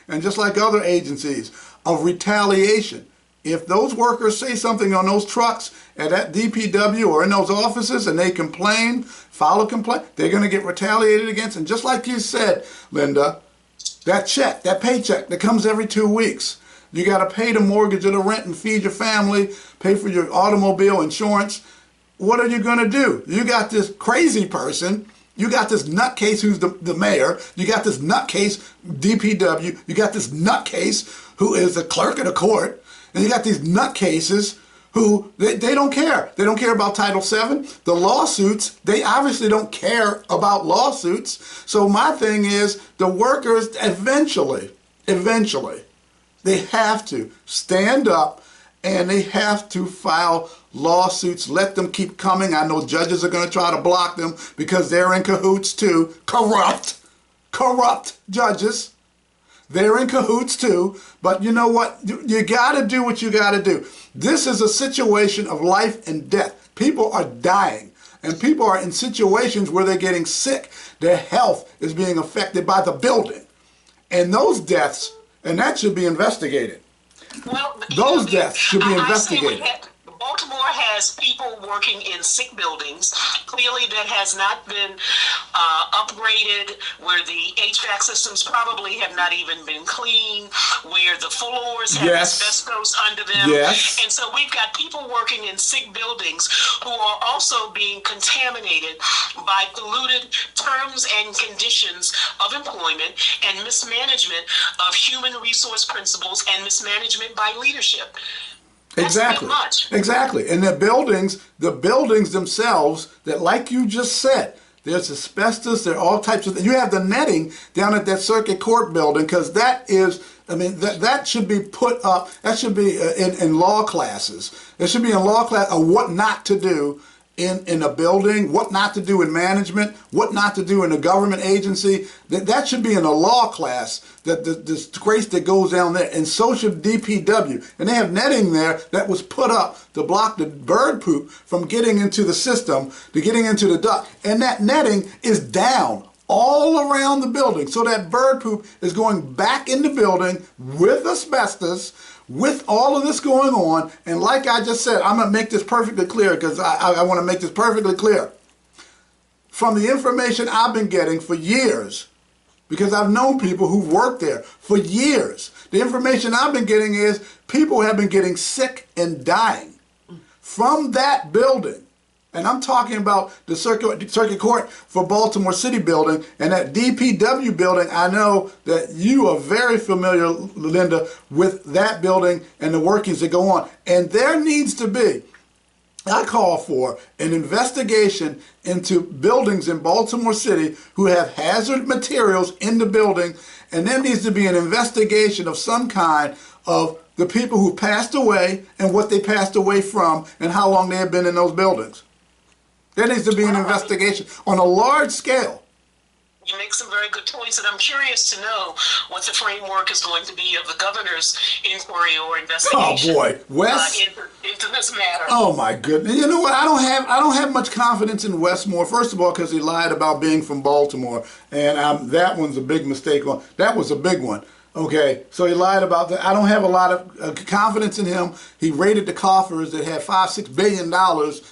and just like other agencies, of retaliation. If those workers say something on those trucks at that DPW or in those offices and they complain, file a complaint, they're going to get retaliated against. And just like you said, Linda, that check, that paycheck that comes every 2 weeks, you got to pay the mortgage or the rent and feed your family, pay for your automobile insurance. What are you going to do? You got this crazy person. You got this nutcase who's the mayor. You got this nutcase DPW. You got this nutcase who is the clerk of the court. And you got these nutcases who, they don't care. They don't care about Title VII. The lawsuits, they obviously don't care about lawsuits. So my thing is, the workers eventually, they have to stand up and they have to file lawsuits. Let them keep coming. I know judges are going to try to block them because they're in cahoots too. Corrupt judges. They're in cahoots too. But you know what? You got to do what you got to do. This is a situation of life and death. People are dying. And people are in situations where they're getting sick. Their health is being affected by the building. And those deaths, and that should be investigated. Well, those deaths should be investigated. Baltimore has people working in sick buildings, clearly that has not been upgraded, where the HVAC systems probably have not even been cleaned, where the floors have asbestos under them. And so we've got people working in sick buildings who are also being contaminated by polluted terms and conditions of employment and mismanagement of human resource principles and mismanagement by leadership. Exactly. And the buildings themselves, that like you just said, There's asbestos. There are all types of. You have the netting down at that circuit court building, because that is. I mean, that should be put up. That should be in law classes. It should be in law class of what not to do in a building, what not to do in management, what not to do in a government agency. That should be in a law class, that the disgrace that goes down there. And so should DPW. And they have netting there that was put up to block the bird poop from getting into the system, to getting into the duct. And that netting is down all around the building. So that bird poop is going back in the building with asbestos, with all of this going on. And like I just said, I'm going to make this perfectly clear, because I want to make this perfectly clear. From the information I've been getting for years, because I've known people who worked there for years, the information I've been getting is people have been getting sick and dying from that building. And I'm talking about the circuit court for Baltimore City building, and that DPW building. I know that you are very familiar, Linda, with that building and the workings that go on. And there needs to be, I call for an investigation into buildings in Baltimore City who have hazard materials in the building, and there needs to be an investigation of some kind of the people who passed away and what they passed away from and how long they have been in those buildings. There needs to be an investigation on a large scale. You make some very good points, and I'm curious to know what the framework is going to be of the governor's inquiry or investigation. Oh boy, Wes, into this matter. Oh my goodness! You know what? I don't have much confidence in Westmore. First of all, because he lied about being from Baltimore, and that one's a big mistake. That was a big one. Okay, so he lied about that. I don't have a lot of confidence in him. He raided the coffers that had $5-6 billion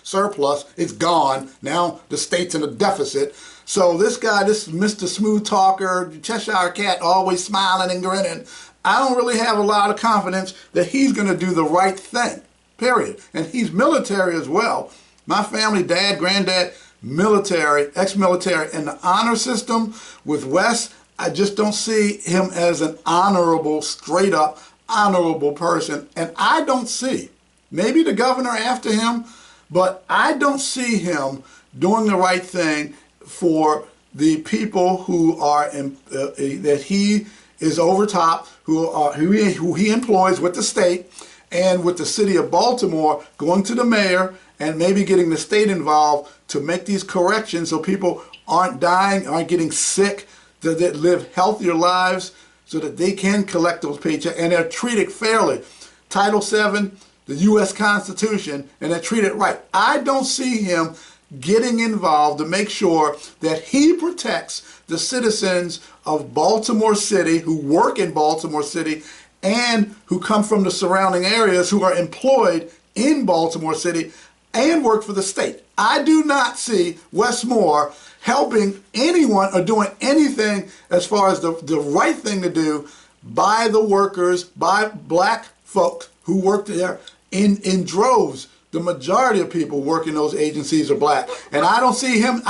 surplus. It's gone. Now the state's in a deficit. So this guy, this Mr. Smooth Talker, Cheshire Cat, always smiling and grinning, I don't really have a lot of confidence that he's going to do the right thing, period. And he's military as well. My family, dad, granddad, military, ex-military, and the honor system with Wes, I just don't see him as an honorable, straight up honorable person. And I don't see, maybe the governor after him, but I don't see him doing the right thing for the people who are that he is over top, who he employs with the state and with the city of Baltimore, going to the mayor and maybe getting the state involved to make these corrections so people aren't dying, aren't getting sick, that live healthier lives so that they can collect those paychecks and they're treated fairly. Title VII, the U.S. Constitution, and they're treated right. I don't see him getting involved to make sure that he protects the citizens of Baltimore City who work in Baltimore City and who come from the surrounding areas who are employed in Baltimore City and work for the state. I do not see Westmore helping anyone or doing anything as far as the right thing to do by the workers, by black folk who work there in droves. The majority of people working those agencies are black, and I don't see him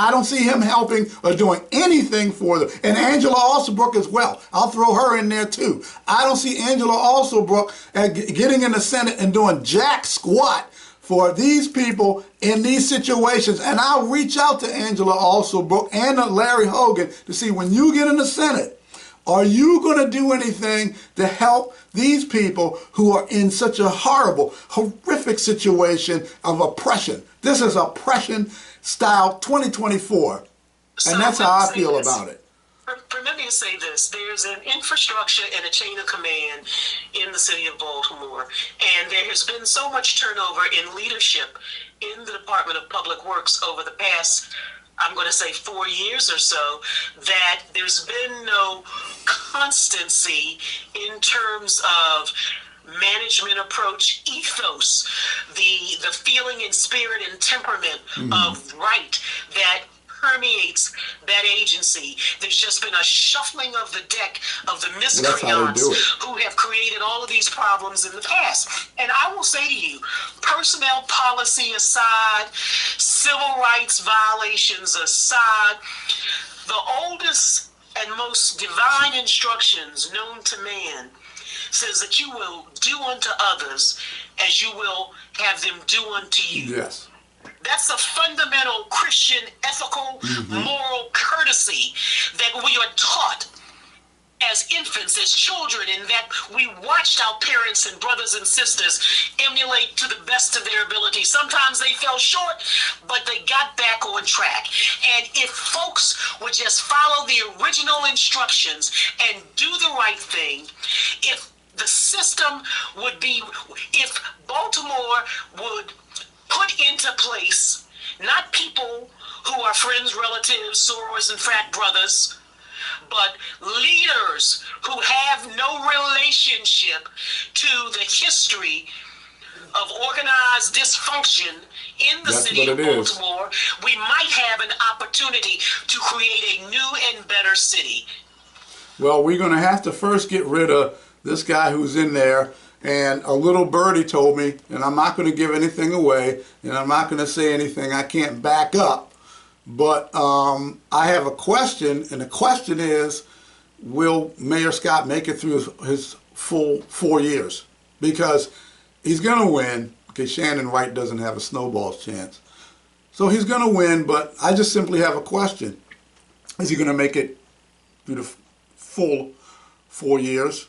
helping or doing anything for them. And Angela Alsabrook as well. I'll throw her in there too. I don't see Angela Alsabrook getting in the Senate and doing jack squat for these people in these situations. And I'll reach out to Angela Alsabrook and Larry Hogan to see, when you get in the Senate, are you going to do anything to help these people who are in such a horrible, horrific situation of oppression? This is oppression style 2024. And that's how I feel about it. Permit me to say this. There's an infrastructure and a chain of command in the city of Baltimore, and there has been so much turnover in leadership in the Department of Public Works over the past, I'm going to say 4 years or so, that there's been no constancy in terms of management approach, ethos, the feeling and spirit and temperament of right that permeates that agency. There's just been a shuffling of the deck of the miscreants who have created all of these problems in the past. And I will say to you, personnel policy aside, civil rights violations aside, the oldest and most divine instructions known to man says that you will do unto others as you will have them do unto you. Yes. That's a fundamental Christian, ethical, moral courtesy that we are taught as infants, as children, and that we watched our parents and brothers and sisters emulate to the best of their ability. Sometimes they fell short, but they got back on track. And if folks would just follow the original instructions and do the right thing, if the system would be, if Baltimore would put into place not people who are friends, relatives, sorors, and frat brothers, but leaders who have no relationship to the history of organized dysfunction in the city of Baltimore, we might have an opportunity to create a new and better city. Well, we're going to have to first get rid of this guy who's in there. And a little birdie told me, and I'm not going to give anything away, and I'm not going to say anything I can't back up, but I have a question, and the question is, will Mayor Scott make it through his full 4 years? Because he's going to win, because Shannon Wright doesn't have a snowball's chance. So he's going to win, but I just simply have a question. Is he going to make it through the full 4 years?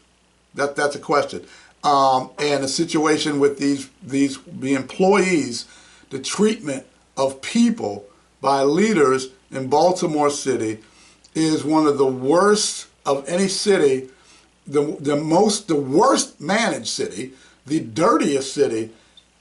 That's a question. And the situation with the employees, the treatment of people by leaders in Baltimore City is one of the worst of any city, the worst managed city, the dirtiest city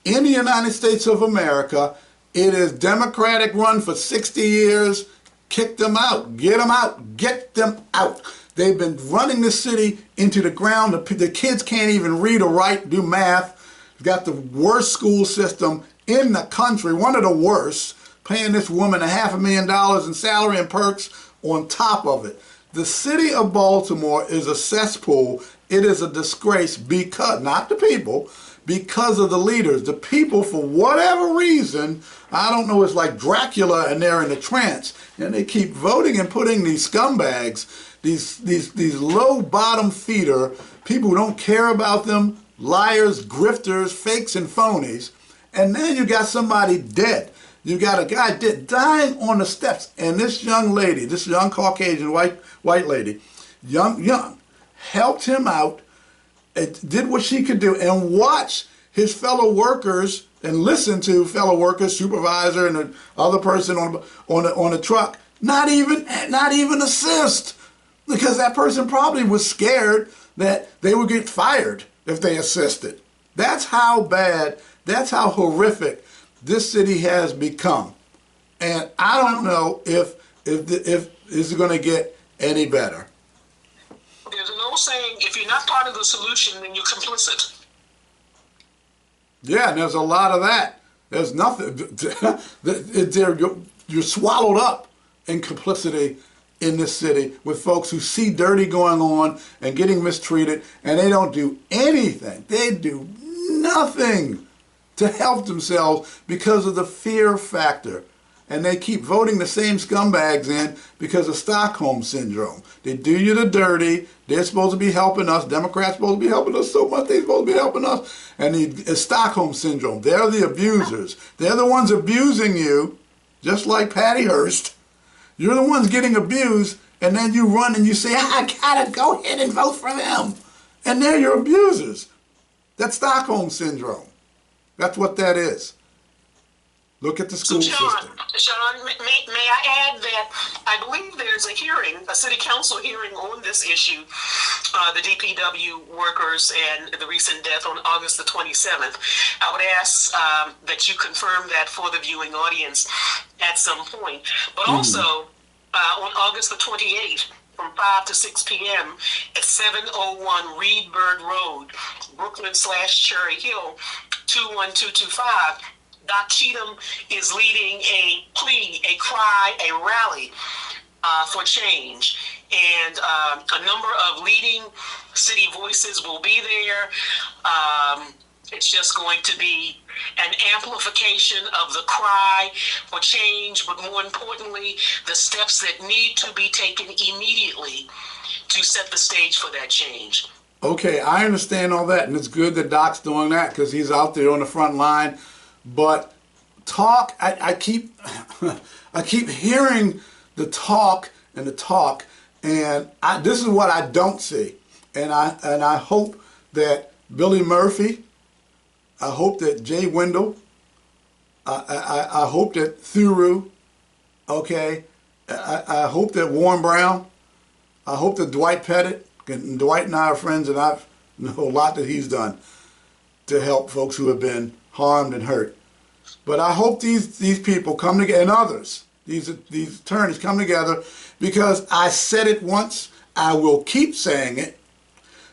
in the United States of America. It is Democratic run for 60 years. Kick them out. Get them out. Get them out. They've been running this city into the ground. The kids can't even read or write, do math. They've got the worst school system in the country, one of the worst, paying this woman $500,000 in salary and perks on top of it. The city of Baltimore is a cesspool. It is a disgrace because, not the people, because of the leaders. The people, for whatever reason, I don't know, it's like Dracula and they're in a trance, and they keep voting and putting these scumbags, these low bottom feeder, people who don't care about them, liars, grifters, fakes, and phonies. And then you got somebody dead. You got a guy dead, dying on the steps. And this young lady, this young Caucasian white lady, young, helped him out, did what she could do, and watched his fellow workers and listened to fellow workers, supervisor, and the other person on the truck, not even assist. Because that person probably was scared that they would get fired if they assisted. That's how bad, that's how horrific this city has become. And I don't know if it's going to get any better. There's an old saying, if you're not part of the solution, then you're complicit. Yeah, and there's a lot of that. There's nothing. You're swallowed up in complicity in this city with folks who see dirty going on and getting mistreated, and they don't do anything. They do nothing to help themselves because of the fear factor. And they keep voting the same scumbags in because of Stockholm Syndrome. They do you the dirty. They're supposed to be helping us. Democrats supposed to be helping us so much. They're supposed to be helping us. And it's Stockholm Syndrome. They're the abusers. They're the ones abusing you, just like Patty Hearst. You're the ones getting abused, and then you run and you say, I gotta go ahead and vote for them. And they're your abusers. That's Stockholm Syndrome. That's what that is. Look at the school system. Sean, may I add that I believe there's a hearing, a city council hearing on this issue, the DPW workers and the recent death on August the 27th. I would ask that you confirm that for the viewing audience at some point. But also, on August the 28th, from 5 to 6 p.m. at 701 Reed Bird Road, Brooklyn/Cherry Hill, 21225, Doc Cheatham is leading a plea, a cry, a rally for change. And a number of leading city voices will be there. It's just going to be an amplification of the cry for change, but more importantly, the steps that need to be taken immediately to set the stage for that change. Okay, I understand all that, and it's good that Doc's doing that because he's out there on the front line. But talk, I keep I keep hearing the talk, and this is what I don't see. And I hope that Billy Murphy, I hope that Jay Wendell, I hope that Thuru, okay, I hope that Warren Brown, I hope that Dwight Pettit, and Dwight and I are friends, and I know a lot that he's done to help folks who have been harmed and hurt. But I hope these people come together, and others, these attorneys come together, because I said it once, I will keep saying it.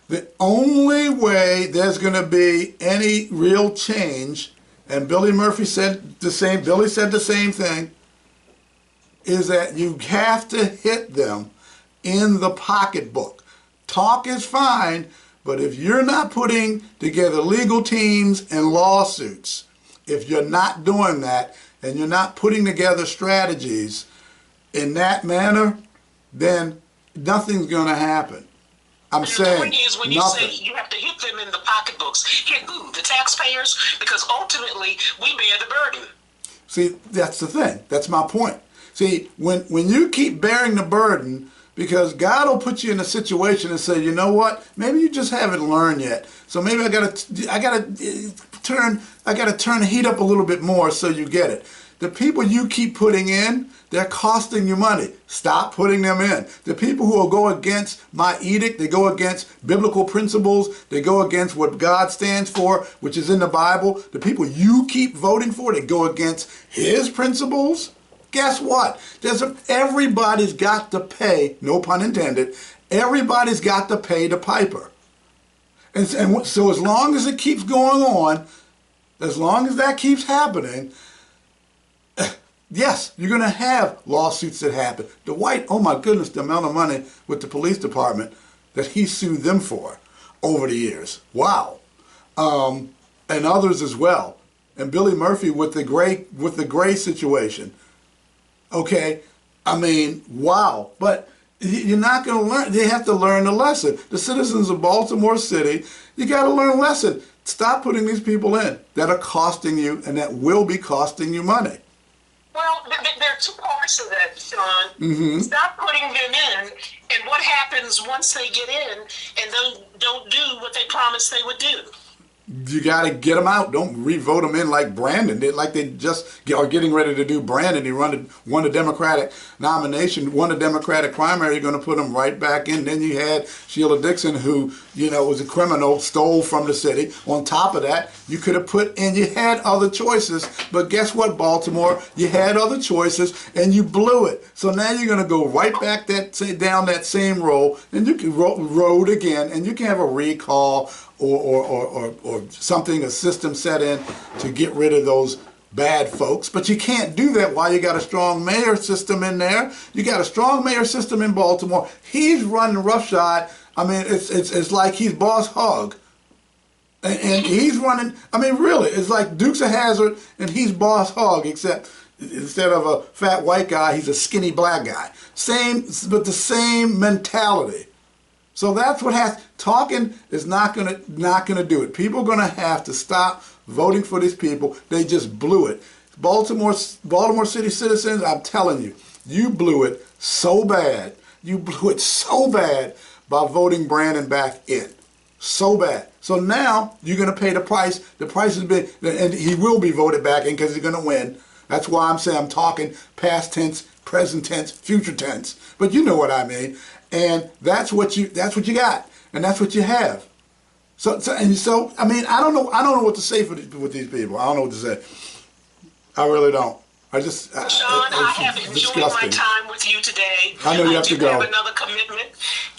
The only way there's going to be any real change, and Billy Murphy said the same, Billy said the same thing, is that you have to hit them in the pocketbook. Talk is fine, but if you're not putting together legal teams and lawsuits, if you're not doing that, and you're not putting together strategies in that manner, then nothing's going to happen. I'm saying the point is, when nothing. you say you have to hit them in the pocketbooks, hit who? The taxpayers? Because ultimately, we bear the burden. See, that's the thing. That's my point. See, when you keep bearing the burden, because God will put you in a situation and say, you know what? Maybe you just haven't learned yet. So maybe I gotta turn the heat up a little bit more so you get it. The people you keep putting in, they're costing you money. Stop putting them in. The people who will go against my edict, they go against biblical principles, they go against what God stands for, which is in the Bible. The people you keep voting for, they go against his principles. Guess what? Everybody's got to pay, no pun intended, everybody's got to pay the piper. And so as long as it keeps going on, as long as that keeps happening, yes, you're going to have lawsuits that happen. Dwight, oh my goodness, the amount of money with the police department that he sued them for over the years. Wow. And others as well. And Billy Murphy with the gray situation. Okay, I mean, wow. But you're not going to learn. They have to learn the lesson. The citizens of Baltimore City, you got to learn a lesson. Stop putting these people in that are costing you and that will be costing you money. Well, there are two parts to that, Sean. Mm-hmm. Stop putting them in, and what happens once they get in and don't do what they promised they would do? You got to get them out. Don't re-vote them in like Brandon did, like they just are getting ready to do Brandon. He won the Democratic nomination, won the Democratic primary. You're going to put him right back in. Then you had Sheila Dixon, who, was a criminal, stole from the city. On top of that, you could have put in, you had other choices. But guess what, Baltimore? You had other choices, and you blew it. So now you're going to go right back down that same road, and you can road again, and you can have a recall or something, a system set in to get rid of those bad folks. But you can't do that while you got a strong mayor system in there. You got a strong mayor system in Baltimore. He's running roughshod. I mean, it's like he's Boss Hogg. And he's running, I mean, really, it's like Dukes of Hazzard and he's Boss Hogg, except instead of a fat white guy, he's a skinny black guy. But the same mentality. So that's what talking is not gonna do it. People are gonna have to stop voting for these people. They just blew it. Baltimore City citizens, I'm telling you, you blew it so bad. You blew it so bad by voting Brandon back in. So bad. So now you're gonna pay the price. The price has been, and he will be voted back in because he's gonna win. That's why I'm saying I'm talking past tense, present tense, future tense. But you know what I mean. And that's what you got, and that's what you have. So I mean, I don't know what to say with these people. I don't know what to say. I really don't. Sean, I have enjoyed my time with you today. I know you have to go. I have another commitment,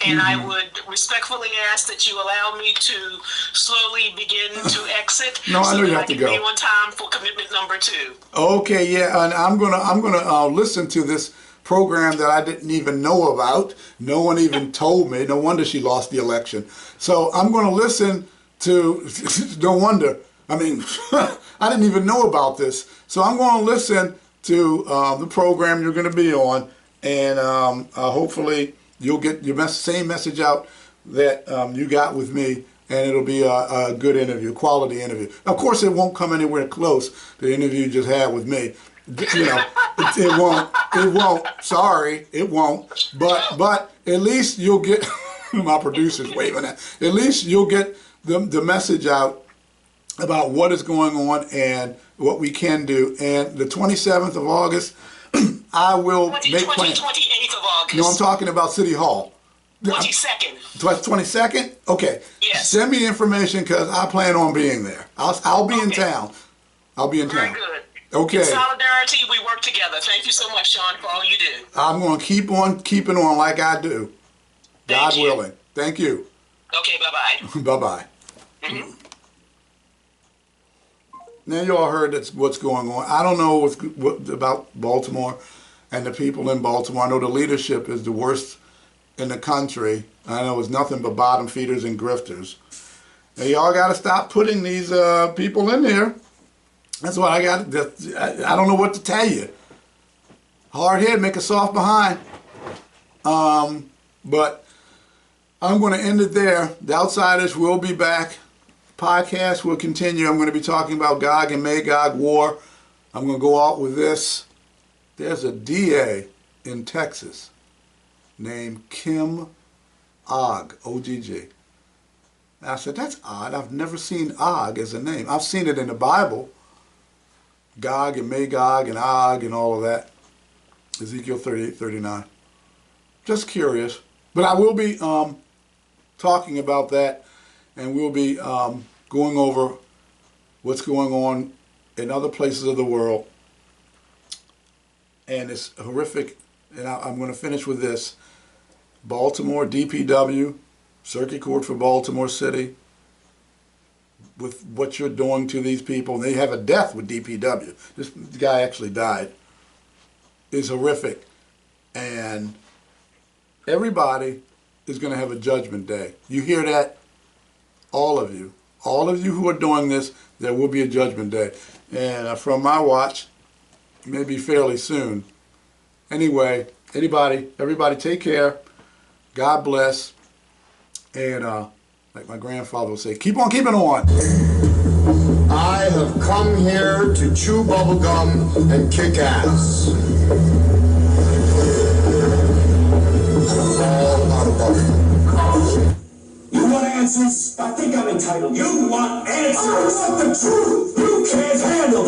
and I would respectfully ask that you allow me to slowly begin to exit. No, I know you have to go. Be on time for commitment number 2. Okay, yeah, and I'm gonna listen to this program that I didn't even know about. No one even told me. No wonder she lost the election. So I'm going to listen to, no wonder. I mean, I didn't even know about this. So I'm going to listen to the program you're going to be on, and hopefully you'll get your same message out that you got with me, and it'll be a good interview, quality interview. Of course, it won't come anywhere close to the interview you just had with me. You know, it won't. Sorry, it won't. But at least you'll get my producer's waving at. At least you'll get the message out about what is going on and what we can do. And the 27th of August, I will make plans. 28th of August. No, I'm talking about City Hall. 22nd. 22nd? Okay. Yes. Send me information because I plan on being there. I'll be in town. I'll be in town. Very good. Okay. In solidarity, we work together. Thank you so much, Sean, for all you do. I'm going to keep on keeping on like I do. God willing. Thank you. Okay, bye-bye. Bye-bye. Mm-hmm. Now you all heard what's going on. I don't know what about Baltimore and the people in Baltimore. I know the leadership is the worst in the country. I know it's nothing but bottom feeders and grifters. And y'all got to stop putting these people in there. That's what I got. I don't know what to tell you. Hard head, make a soft behind. But I'm going to end it there. The Outsiders will be back. Podcast will continue. I'm going to be talking about Gog and Magog war. I'm going to go out with this. There's a DA in Texas named Kim Ogg, O-G-G. And I said, that's odd. I've never seen Og as a name. I've seen it in the Bible. Gog and Magog and Og and all of that. Ezekiel 38, 39. Just curious. But I will be talking about that, and we'll be going over what's going on in other places of the world. And it's horrific. And I'm going to finish with this. Baltimore, DPW, Circuit Court for Baltimore City, with what you're doing to these people. And they have a death with DPW. This guy actually died. It's horrific. And everybody is going to have a judgment day. You hear that? All of you. All of you who are doing this, there will be a judgment day. And from my watch, maybe fairly soon. Anyway, everybody take care. God bless. And like my grandfather would say, keep on keeping on. I have come here to chew bubblegum and kick ass. All out of bubblegum. You want answers? I think I'm entitled. You want answers? I want the truth. You can't handle